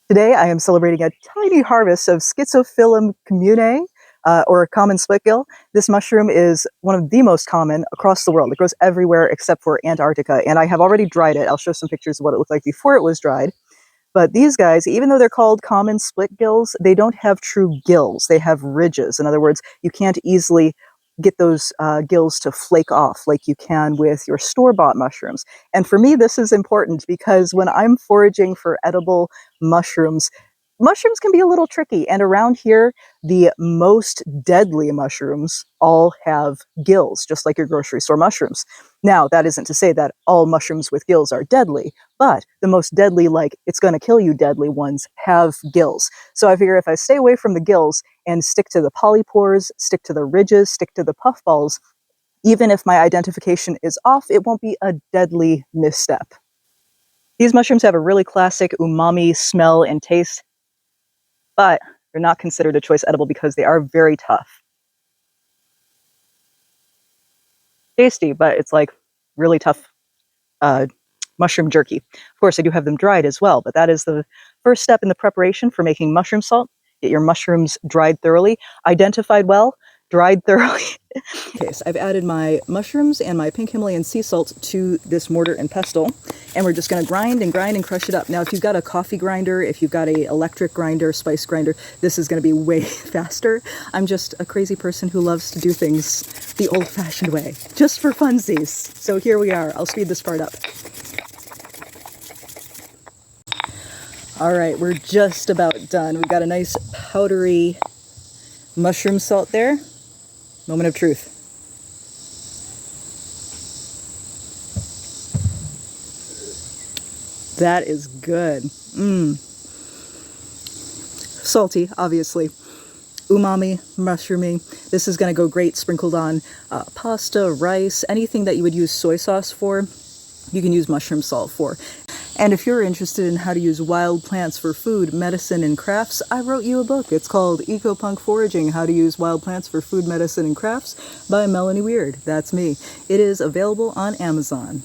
Today I am celebrating a tiny harvest of Schizophyllum commune, or common splitgill. This mushroom is one of the most common across the world. It grows everywhere except for Antarctica, and I have already dried it. I'll show some pictures of what it looked like before it was dried. But these guys, even though they're called common split gills, they don't have true gills. They have ridges. In other words, you can't easily get those gills to flake off like you can with your store-bought mushrooms. And for me, this is important because when I'm foraging for edible mushrooms, mushrooms can be a little tricky. And around here, the most deadly mushrooms all have gills, just like your grocery store mushrooms. Now, that isn't to say that all mushrooms with gills are deadly, but the most deadly, like it's going to kill you deadly ones, have gills. So I figure if I stay away from the gills and stick to the polypores, stick to the ridges, stick to the puffballs, even if my identification is off, it won't be a deadly misstep. These mushrooms have a really classic umami smell and taste, but they're not considered a choice edible because they are very tough. Tasty, but it's like really tough mushroom jerky. Of course, I do have them dried as well, but that is the first step in the preparation for making mushroom salt. Get your mushrooms dried thoroughly, identified well, dried thoroughly. Okay, so I've added my mushrooms and my pink Himalayan sea salt to this mortar and pestle, and we're just going to grind and crush it up. Now, if you've got a coffee grinder, if you've got a electric grinder, spice grinder, this is going to be way faster. I'm just a crazy person who loves to do things the old-fashioned way, just for funsies. So here we are. I'll speed this part up. All right, we're just about done. We've got a nice powdery mushroom salt there. Moment of truth. That is good. Salty, obviously. Umami, mushroomy. This is going to go great sprinkled on pasta, rice, anything that you would use soy sauce for, you can use mushroom salt for. And if you're interested in how to use wild plants for food, medicine, and crafts, I wrote you a book. It's called Eco-Punk Foraging, How to Use Wild Plants for Food, Medicine, and Crafts by Melanie Weird. That's me. It is available on Amazon.